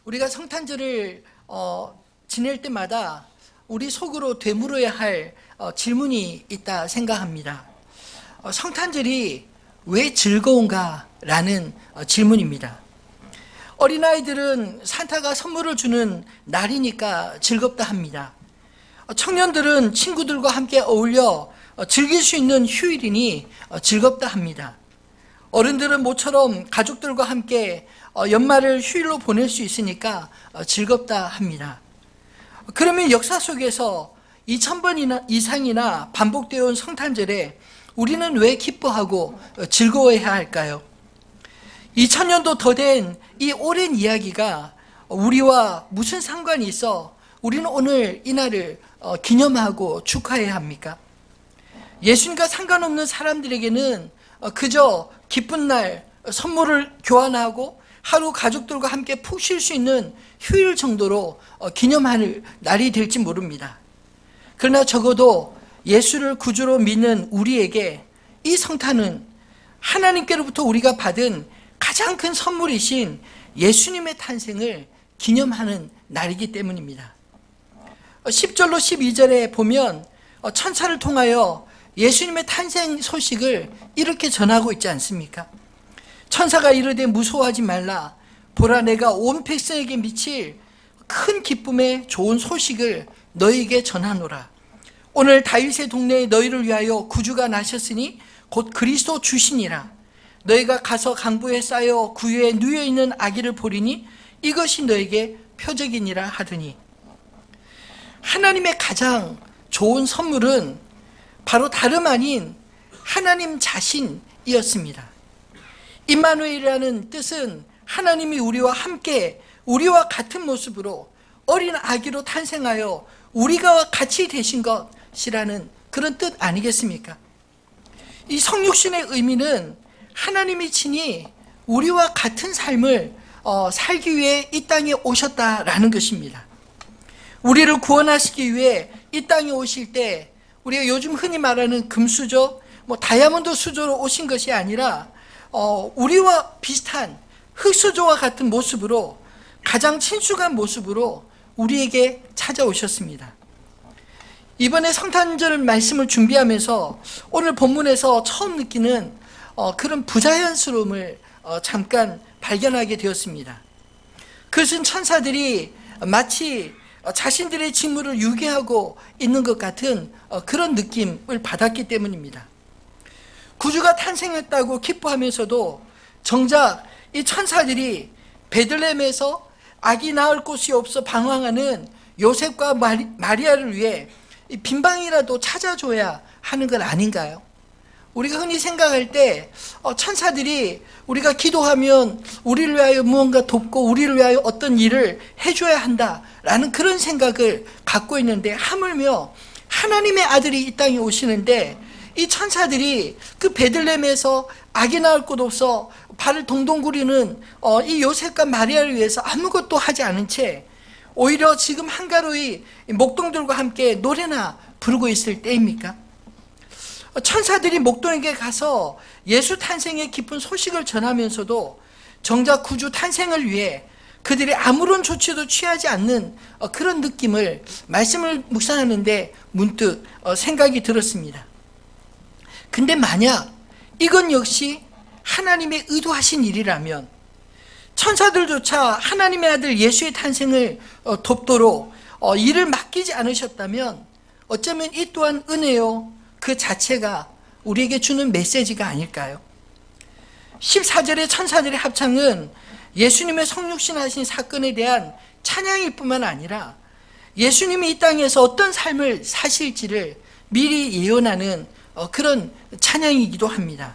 우리가 성탄절을 지낼 때마다 우리 속으로 되물어야 할 질문이 있다 생각합니다. 성탄절이 왜 즐거운가라는 질문입니다. 어린아이들은 산타가 선물을 주는 날이니까 즐겁다 합니다. 청년들은 친구들과 함께 어울려 즐길 수 있는 휴일이니 즐겁다 합니다. 어른들은 모처럼 가족들과 함께 연말을 휴일로 보낼 수 있으니까 즐겁다 합니다. 그러면 역사 속에서 2000번 이상이나 반복되어 온 성탄절에 우리는 왜 기뻐하고 즐거워해야 할까요? 2000년도 더 된 이 오랜 이야기가 우리와 무슨 상관이 있어 우리는 오늘 이날을 기념하고 축하해야 합니까? 예수님과 상관없는 사람들에게는 그저 기쁜 날 선물을 교환하고 하루 가족들과 함께 푹 쉴 수 있는 휴일 정도로 기념할 날이 될지 모릅니다. 그러나 적어도 예수를 구주로 믿는 우리에게 이 성탄은 하나님께로부터 우리가 받은 가장 큰 선물이신 예수님의 탄생을 기념하는 날이기 때문입니다. 10절로 12절에 보면 천사를 통하여 예수님의 탄생 소식을 이렇게 전하고 있지 않습니까? 천사가 이르되 무서워하지 말라. 보라, 내가 온 백성에게 미칠 큰 기쁨의 좋은 소식을 너희에게 전하노라. 오늘 다윗의 동네에 너희를 위하여 구주가 나셨으니 곧 그리스도 주시니라. 너희가 가서 강부에 쌓여 구유에 누워있는 아기를 보리니 이것이 너에게 표적이니라 하더니, 하나님의 가장 좋은 선물은 바로 다름 아닌 하나님 자신이었습니다. 임마누엘이라는 뜻은 하나님이 우리와 함께 우리와 같은 모습으로 어린 아기로 탄생하여 우리가 같이 되신 것이라는 그런 뜻 아니겠습니까? 이 성육신의 의미는 하나님이 친히 우리와 같은 삶을 살기 위해 이 땅에 오셨다라는 것입니다. 우리를 구원하시기 위해 이 땅에 오실 때 우리가 요즘 흔히 말하는 금수저, 다이아몬드 수저로 오신 것이 아니라 우리와 비슷한 흙수저와 같은 모습으로 가장 친숙한 모습으로 우리에게 찾아오셨습니다. 이번에 성탄절 말씀을 준비하면서 오늘 본문에서 처음 느끼는 그런 부자연스러움을 잠깐 발견하게 되었습니다. 그것은 천사들이 마치 자신들의 직무를 유기하고 있는 것 같은 그런 느낌을 받았기 때문입니다. 구주가 탄생했다고 기뻐하면서도 정작 이 천사들이 베들레헴에서 아기 낳을 곳이 없어 방황하는 요셉과 마리아를 위해 빈방이라도 찾아줘야 하는 건 아닌가요? 우리가 흔히 생각할 때 천사들이 우리가 기도하면 우리를 위하여 무언가 돕고 우리를 위하여 어떤 일을 해줘야 한다라는 그런 생각을 갖고 있는데, 하물며 하나님의 아들이 이 땅에 오시는데 이 천사들이 그 베들레헴에서 아기 낳을 곳 없어 발을 동동 구리는 이 요셉과 마리아를 위해서 아무것도 하지 않은 채 오히려 지금 한가로이 목동들과 함께 노래나 부르고 있을 때입니까? 천사들이 목동에게 가서 예수 탄생의 기쁜 소식을 전하면서도 정작 구주 탄생을 위해 그들이 아무런 조치도 취하지 않는 그런 느낌을 말씀을 묵상하는데 문득 생각이 들었습니다. 근데 만약 이건 역시 하나님의 의도하신 일이라면 천사들조차 하나님의 아들 예수의 탄생을 돕도록 일을 맡기지 않으셨다면 어쩌면 이 또한 은혜요 그 자체가 우리에게 주는 메시지가 아닐까요? 14절의 천사들의 합창은 예수님의 성육신하신 사건에 대한 찬양일 뿐만 아니라 예수님이 이 땅에서 어떤 삶을 사실지를 미리 예언하는 그런 찬양이기도 합니다.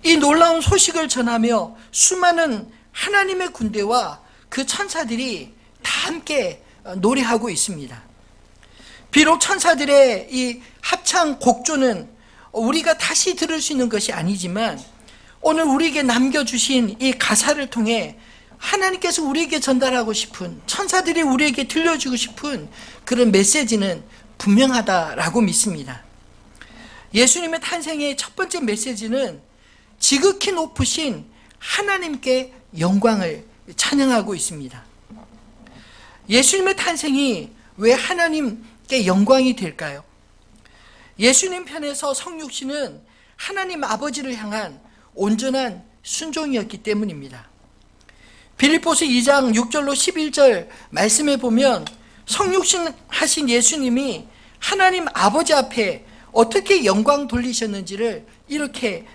이 놀라운 소식을 전하며 수많은 하나님의 군대와 그 천사들이 다 함께 노래하고 있습니다. 비록 천사들의 이 합창 곡조는 우리가 다시 들을 수 있는 것이 아니지만 오늘 우리에게 남겨주신 이 가사를 통해 하나님께서 우리에게 전달하고 싶은, 천사들이 우리에게 들려주고 싶은 그런 메시지는 분명하다라고 믿습니다. 예수님의 탄생의 첫 번째 메시지는 지극히 높으신 하나님께 영광을 찬양하고 있습니다. 예수님의 탄생이 왜 하나님께 영광이 될까요? 예수님 편에서 성육신은 하나님 아버지를 향한 온전한 순종이었기 때문입니다. 빌립보서 2장 6절로 11절 말씀에 보면 성육신 하신 예수님이 하나님 아버지 앞에 어떻게 영광 돌리셨는지를 이렇게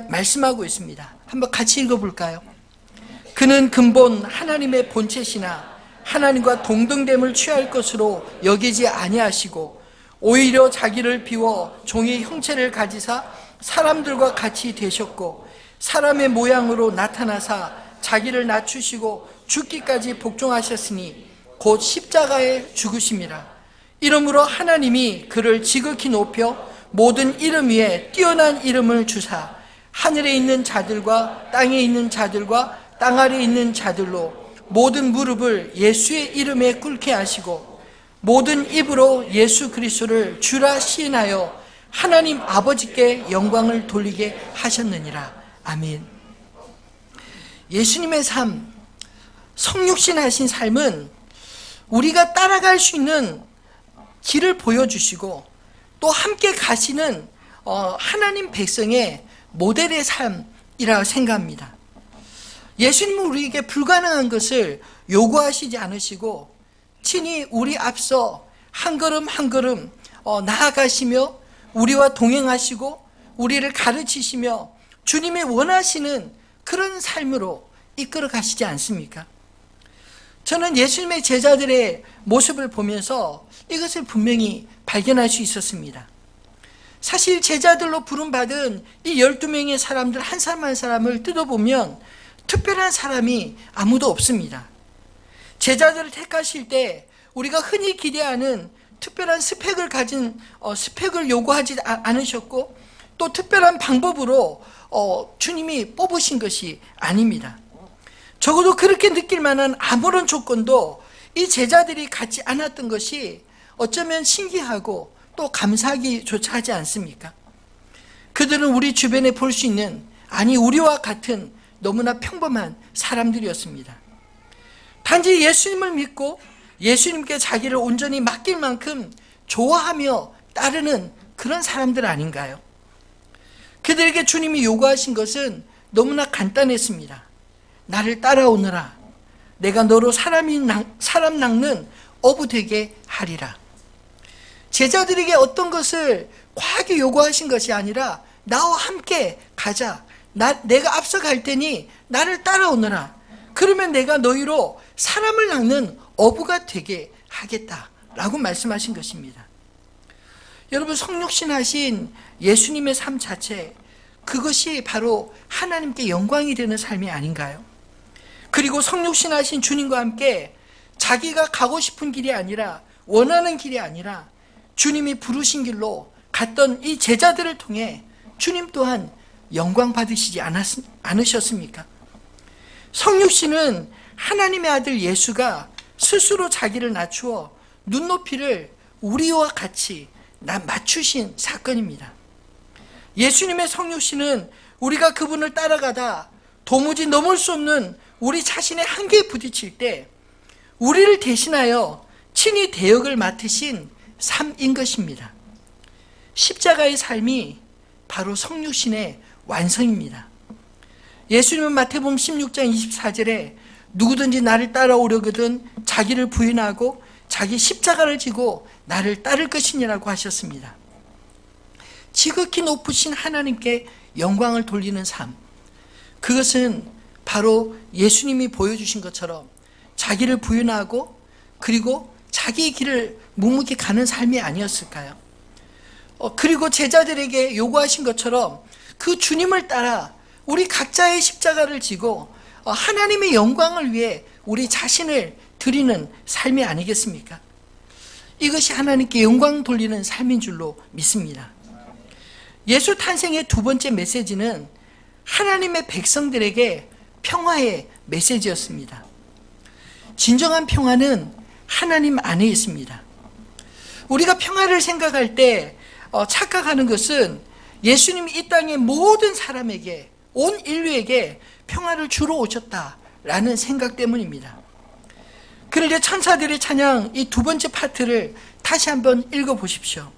말씀하고 있습니다. 한번 같이 읽어볼까요? 그는 근본 하나님의 본체시나 하나님과 동등됨을 취할 것으로 여기지 아니하시고 오히려 자기를 비워 종의 형체를 가지사 사람들과 같이 되셨고 사람의 모양으로 나타나사 자기를 낮추시고 죽기까지 복종하셨으니 곧 십자가에 죽으심이라. 이러므로 하나님이 그를 지극히 높여 모든 이름 위에 뛰어난 이름을 주사 하늘에 있는 자들과 땅에 있는 자들과 땅 아래에 있는 자들로 모든 무릎을 예수의 이름에 꿇게 하시고 모든 입으로 예수 그리스도를 주라 시인하여 하나님 아버지께 영광을 돌리게 하셨느니라. 아멘. 예수님의 삶, 성육신 하신 삶은 우리가 따라갈 수 있는 길을 보여주시고 또 함께 가시는 하나님 백성의 모델의 삶이라고 생각합니다. 예수님은 우리에게 불가능한 것을 요구하시지 않으시고 친히 우리 앞서 한 걸음 한 걸음 나아가시며 우리와 동행하시고 우리를 가르치시며 주님이 원하시는 그런 삶으로 이끌어 가시지 않습니까? 저는 예수님의 제자들의 모습을 보면서 이것을 분명히 발견할 수 있었습니다. 사실 제자들로 부름받은 이 12명의 사람들 한 사람 한 사람을 뜯어보면 특별한 사람이 아무도 없습니다. 제자들을 택하실 때 우리가 흔히 기대하는 특별한 스펙을 가진 스펙을 요구하지 않으셨고 또 특별한 방법으로 주님이 뽑으신 것이 아닙니다. 적어도 그렇게 느낄 만한 아무런 조건도 이 제자들이 갖지 않았던 것이 어쩌면 신기하고 또 감사하기조차 하지 않습니까? 그들은 우리 주변에 볼 수 있는, 아니 우리와 같은 너무나 평범한 사람들이었습니다. 단지 예수님을 믿고 예수님께 자기를 온전히 맡길 만큼 좋아하며 따르는 그런 사람들 아닌가요? 그들에게 주님이 요구하신 것은 너무나 간단했습니다. 나를 따라오너라. 내가 너로 사람 낚는 어부 되게 하리라. 제자들에게 어떤 것을 과하게 요구하신 것이 아니라 나와 함께 가자. 내가 앞서 갈 테니 나를 따라오너라. 그러면 내가 너희로 사람을 낚는 어부가 되게 하겠다라고 말씀하신 것입니다. 여러분, 성육신 하신 예수님의 삶 자체, 그것이 바로 하나님께 영광이 되는 삶이 아닌가요? 그리고 성육신 하신 주님과 함께 자기가 가고 싶은 길이 아니라, 원하는 길이 아니라 주님이 부르신 길로 갔던 이 제자들을 통해 주님 또한 영광 받으시지 않으셨습니까? 성육신은 하나님의 아들 예수가 스스로 자기를 낮추어 눈높이를 우리와 같이 맞추신 사건입니다. 예수님의 성육신은 우리가 그분을 따라가다 도무지 넘을 수 없는 우리 자신의 한계에 부딪힐 때 우리를 대신하여 친히 대역을 맡으신 삶인 것입니다. 십자가의 삶이 바로 성육신의 완성입니다. 예수님은 마태복음 16장 24절에 누구든지 나를 따라오려거든 자기를 부인하고 자기 십자가를 지고 나를 따를 것이니라고 하셨습니다. 지극히 높으신 하나님께 영광을 돌리는 삶, 그것은 바로 예수님이 보여주신 것처럼 자기를 부인하고 그리고 자기의 길을 묵묵히 가는 삶이 아니었을까요? 그리고 제자들에게 요구하신 것처럼 그 주님을 따라 우리 각자의 십자가를 지고 하나님의 영광을 위해 우리 자신을 드리는 삶이 아니겠습니까? 이것이 하나님께 영광 돌리는 삶인 줄로 믿습니다. 예수 탄생의 두 번째 메시지는 하나님의 백성들에게 평화의 메시지였습니다. 진정한 평화는 하나님 안에 있습니다. 우리가 평화를 생각할 때 착각하는 것은 예수님이 이 땅의 모든 사람에게, 온 인류에게 평화를 주러 오셨다라는 생각 때문입니다. 그런데 천사들의 찬양 이 두 번째 파트를 다시 한번 읽어보십시오.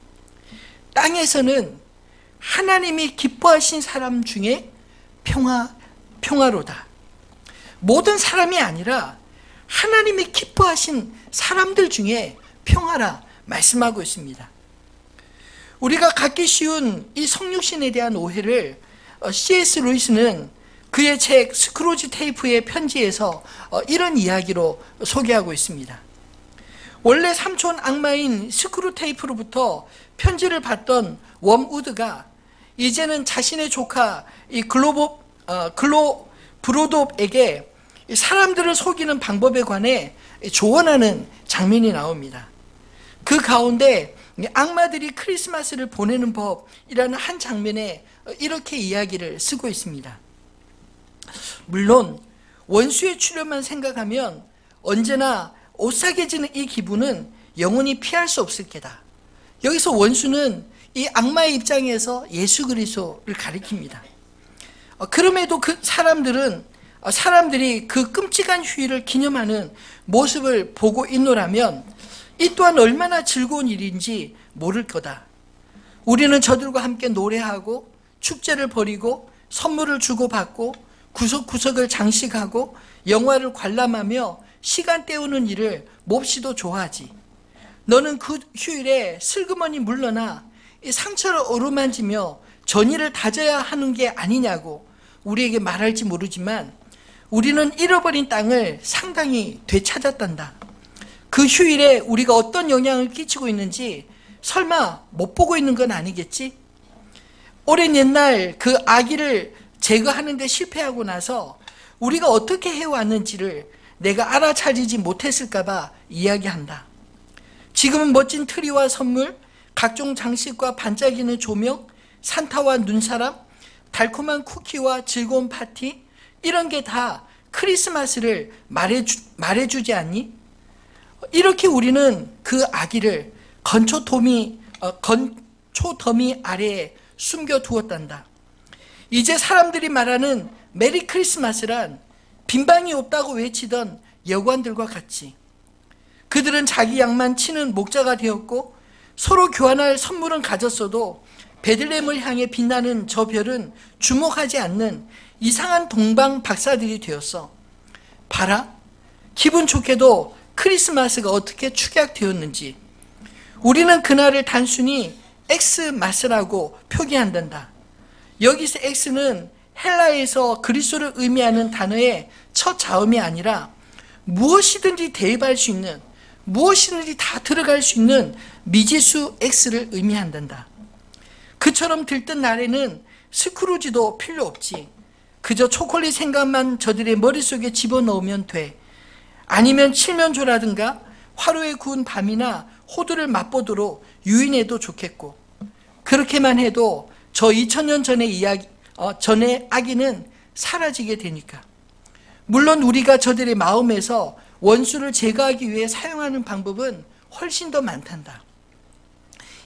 땅에서는 하나님이 기뻐하신 사람 중에 평화로다. 모든 사람이 아니라 하나님이 기뻐하신 사람들 중에 평화라 말씀하고 있습니다. 우리가 갖기 쉬운 이 성육신에 대한 오해를 C.S. 루이스는 그의 책 스크루지 테이프의 편지에서 이런 이야기로 소개하고 있습니다. 원래 삼촌 악마인 스크루 테이프로부터 편지를 받던 웜우드가 이제는 자신의 조카 이 브로덥에게 사람들을 속이는 방법에 관해 조언하는 장면이 나옵니다. 그 가운데 악마들이 크리스마스를 보내는 법이라는 한 장면에 이렇게 이야기를 쓰고 있습니다. 물론 원수의 출현만 생각하면 언제나 오싹해지는 이 기분은 영원히 피할 수 없을 게다. 여기서 원수는 이 악마의 입장에서 예수 그리스도를 가리킵니다. 그럼에도 그 사람들이 그 끔찍한 휴일을 기념하는 모습을 보고 있노라면 이 또한 얼마나 즐거운 일인지 모를 거다. 우리는 저들과 함께 노래하고 축제를 벌이고 선물을 주고받고 구석구석을 장식하고 영화를 관람하며 시간 때우는 일을 몹시도 좋아하지. 너는 그 휴일에 슬그머니 물러나 이 상처를 어루만지며 전의를 다져야 하는 게 아니냐고 우리에게 말할지 모르지만 우리는 잃어버린 땅을 상당히 되찾았단다. 그 휴일에 우리가 어떤 영향을 끼치고 있는지 설마 못 보고 있는 건 아니겠지? 오랜 옛날 그 아기를 제거하는 데 실패하고 나서 우리가 어떻게 해왔는지를 내가 알아차리지 못했을까 봐 이야기한다. 지금은 멋진 트리와 선물, 각종 장식과 반짝이는 조명, 산타와 눈사람, 달콤한 쿠키와 즐거운 파티, 이런 게 다 크리스마스를 말해주지 않니? 이렇게 우리는 그 아기를 건초 더미 아래에 숨겨두었단다. 이제 사람들이 말하는 메리 크리스마스란 빈방이 없다고 외치던 여관들과 같이 그들은 자기 양만 치는 목자가 되었고 서로 교환할 선물은 가졌어도 베들레헴을 향해 빛나는 저 별은 주목하지 않는 이상한 동방 박사들이 되었어. 봐라, 기분 좋게도 크리스마스가 어떻게 축약되었는지. 우리는 그날을 단순히 엑스마스라고 표기한단다. 여기서 엑스는 헬라에서 그리스도를 의미하는 단어의 첫 자음이 아니라 무엇이든지 대입할 수 있는, 무엇이든지 다 들어갈 수 있는 미지수 X를 의미한단다. 그처럼 들뜬 날에는 스크루지도 필요 없지. 그저 초콜릿 생각만 저들의 머릿속에 집어넣으면 돼. 아니면 칠면조라든가 화로에 구운 밤이나 호두를 맛보도록 유인해도 좋겠고, 그렇게만 해도 저 2000년 전의 아기는 사라지게 되니까. 물론 우리가 저들의 마음에서 원수를 제거하기 위해 사용하는 방법은 훨씬 더 많단다.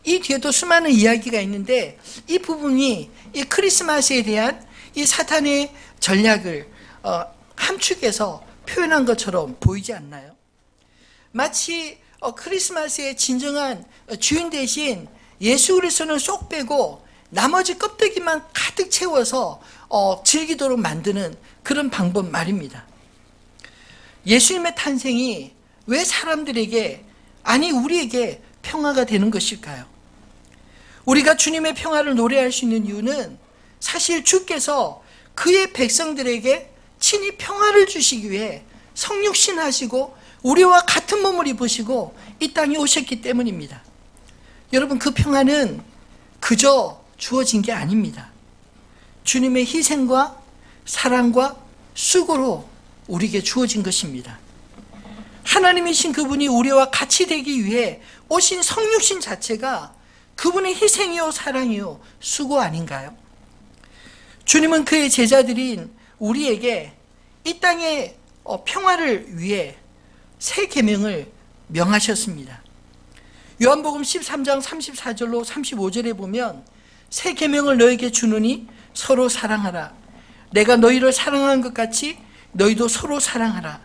이 뒤에도 수많은 이야기가 있는데 이 부분이 이 크리스마스에 대한 이 사탄의 전략을 함축해서 표현한 것처럼 보이지 않나요? 마치 크리스마스의 진정한 주인 대신 예수 그리스도는 쏙 빼고 나머지 껍데기만 가득 채워서 즐기도록 만드는 그런 방법 말입니다. 예수님의 탄생이 왜 사람들에게, 아니 우리에게 평화가 되는 것일까요? 우리가 주님의 평화를 노래할 수 있는 이유는 사실 주께서 그의 백성들에게 친히 평화를 주시기 위해 성육신하시고 우리와 같은 몸을 입으시고 이 땅에 오셨기 때문입니다. 여러분, 그 평화는 그저 주어진 게 아닙니다. 주님의 희생과 사랑과 수고로 우리에게 주어진 것입니다. 하나님이신 그분이 우리와 같이 되기 위해 오신 성육신 자체가 그분의 희생이요 사랑이요 수고 아닌가요? 주님은 그의 제자들인 우리에게 이 땅의 평화를 위해 새 계명을 명하셨습니다. 요한복음 13장 34절로 35절에 보면 새 계명을 너에게 주노니 서로 사랑하라. 내가 너희를 사랑한 것 같이 너희도 서로 사랑하라.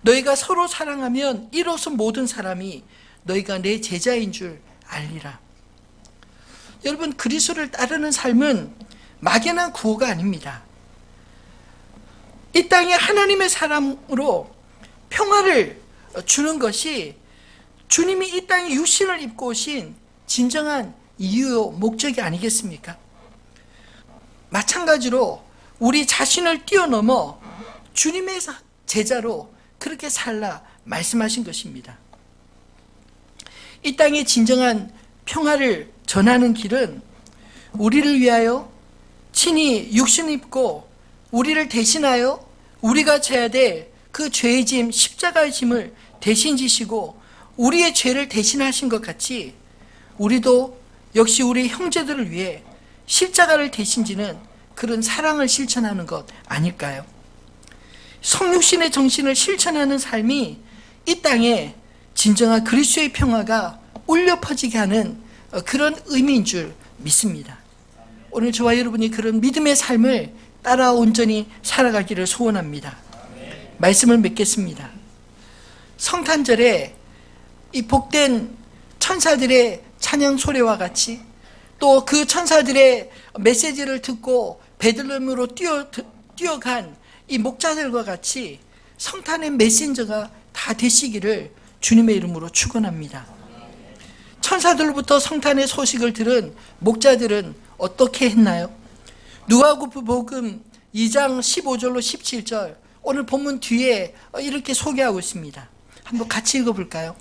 너희가 서로 사랑하면 이로써 모든 사람이 너희가 내 제자인 줄 알리라. 여러분, 그리스도를 따르는 삶은 막연한 구호가 아닙니다. 이 땅에 하나님의 사람으로 평화를 주는 것이 주님이 이 땅에 육신을 입고 오신 진정한 이유요 목적이 아니겠습니까? 마찬가지로 우리 자신을 뛰어넘어 주님의 제자로 그렇게 살라 말씀하신 것입니다. 이 땅에 진정한 평화를 전하는 길은 우리를 위하여 친히 육신 입고 우리를 대신하여 우리가 져야 될 그 죄의 짐, 십자가의 짐을 대신 지시고 우리의 죄를 대신하신 것 같이 우리도 역시 우리 형제들을 위해 십자가를 대신 지는 그런 사랑을 실천하는 것 아닐까요? 성육신의 정신을 실천하는 삶이 이 땅에 진정한 그리스도의 평화가 울려 퍼지게 하는 그런 의미인 줄 믿습니다. 오늘 저와 여러분이 그런 믿음의 삶을 따라 온전히 살아가기를 소원합니다. 말씀을 맺겠습니다. 성탄절에 이 복된 천사들의 찬양 소리와 같이 또 그 천사들의 메시지를 듣고 베들레헴으로 뛰어간 이 목자들과 같이 성탄의 메신저가 다 되시기를 주님의 이름으로 축원합니다. 천사들로부터 성탄의 소식을 들은 목자들은 어떻게 했나요? 누가복음 2장 15절로 17절, 오늘 본문 뒤에 이렇게 소개하고 있습니다. 한번 같이 읽어볼까요?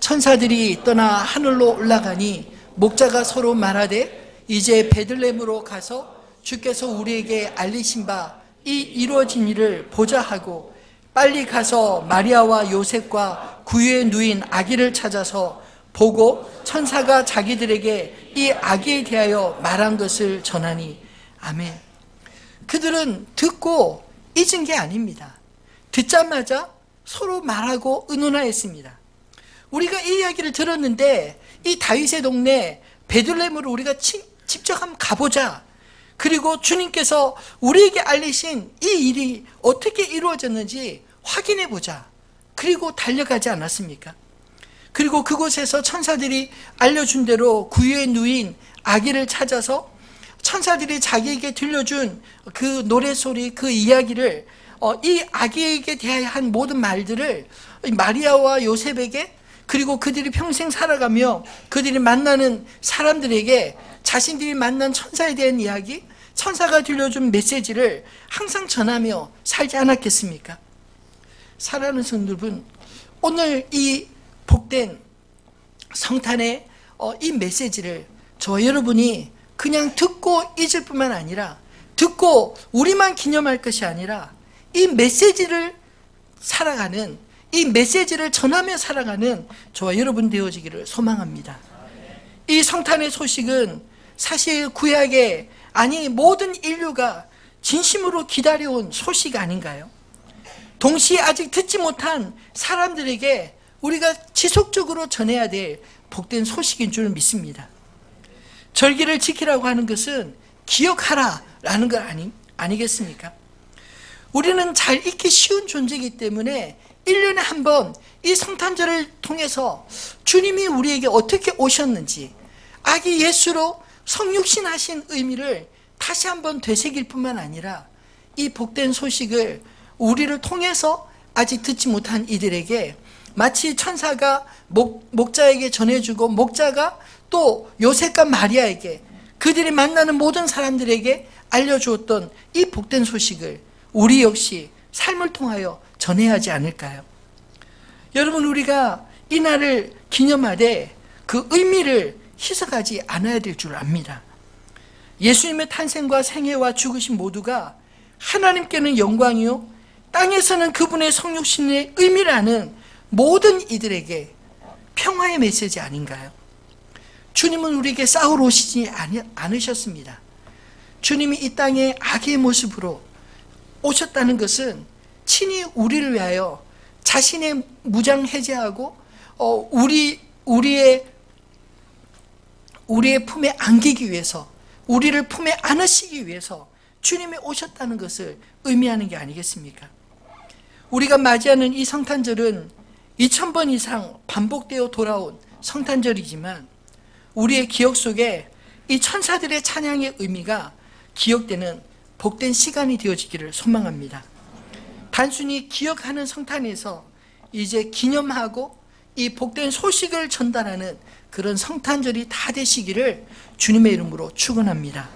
천사들이 떠나 하늘로 올라가니 목자가 서로 말하되 이제 베들레헴으로 가서 주께서 우리에게 알리신 바 이 이루어진 일을 보자 하고 빨리 가서 마리아와 요셉과 구유에 누인 아기를 찾아서 보고 천사가 자기들에게 이 아기에 대하여 말한 것을 전하니 아멘. 그들은 듣고 잊은 게 아닙니다. 듣자마자 서로 말하고 의논하였습니다. 우리가 이 이야기를 들었는데 이 다윗의 동네 베들레헴으로 우리가 직접 한번 가보자. 그리고 주님께서 우리에게 알리신 이 일이 어떻게 이루어졌는지 확인해 보자. 그리고 달려가지 않았습니까? 그리고 그곳에서 천사들이 알려준 대로 구유에 누인 아기를 찾아서 천사들이 자기에게 들려준 그 노래소리, 그 이야기를 이 아기에게 대하여 한 모든 말들을 마리아와 요셉에게, 그리고 그들이 평생 살아가며 그들이 만나는 사람들에게 자신들이 만난 천사에 대한 이야기, 천사가 들려준 메시지를 항상 전하며 살지 않았겠습니까? 사랑하는 성도 여러분, 오늘 이 복된 성탄의 이 메시지를 저와 여러분이 그냥 듣고 잊을 뿐만 아니라, 듣고 우리만 기념할 것이 아니라 이 메시지를 살아가는, 이 메시지를 전하며 살아가는 저와 여러분 되어지기를 소망합니다. 이 성탄의 소식은 사실 구약의, 아니 모든 인류가 진심으로 기다려온 소식 아닌가요? 동시에 아직 듣지 못한 사람들에게 우리가 지속적으로 전해야 될 복된 소식인 줄 믿습니다. 절기를 지키라고 하는 것은 기억하라라는 것 아니겠습니까? 우리는 잘 잊기 쉬운 존재이기 때문에 1년에 한 번 이 성탄절을 통해서 주님이 우리에게 어떻게 오셨는지, 아기 예수로 성육신 하신 의미를 다시 한번 되새길 뿐만 아니라 이 복된 소식을 우리를 통해서 아직 듣지 못한 이들에게 마치 천사가 목자에게 전해주고 목자가 또 요셉과 마리아에게, 그들이 만나는 모든 사람들에게 알려주었던 이 복된 소식을 우리 역시 삶을 통하여 전해야 하지 않을까요? 여러분, 우리가 이 날을 기념하되 그 의미를 희석하지 않아야 될 줄 압니다. 예수님의 탄생과 생애와 죽으심 모두가 하나님께는 영광이요 땅에서는 그분의 성육신의 의미를 아는 모든 이들에게 평화의 메시지 아닌가요? 주님은 우리에게 싸우러 오시지 않으셨습니다. 주님이 이 땅에 아기의 모습으로 오셨다는 것은 친히 우리를 위하여 자신의 무장 해제하고 우리의 품에 안기기 위해서, 우리를 품에 안으시기 위해서 주님이 오셨다는 것을 의미하는 게 아니겠습니까? 우리가 맞이하는 이 성탄절은 2000번 이상 반복되어 돌아온 성탄절이지만 우리의 기억 속에 이 천사들의 찬양의 의미가 기억되는 복된 시간이 되어지기를 소망합니다. 단순히 기억하는 성탄에서 이제 기념하고 이 복된 소식을 전달하는 그런 성탄절이 다 되시기를 주님의 이름으로 축원합니다.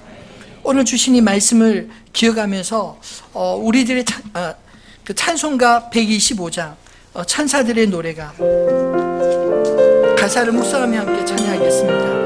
오늘 주신 이 말씀을 기억하면서 우리들의 찬송가 125장 천사들의 노래가 가사를 묵상하며 함께 찬양하겠습니다.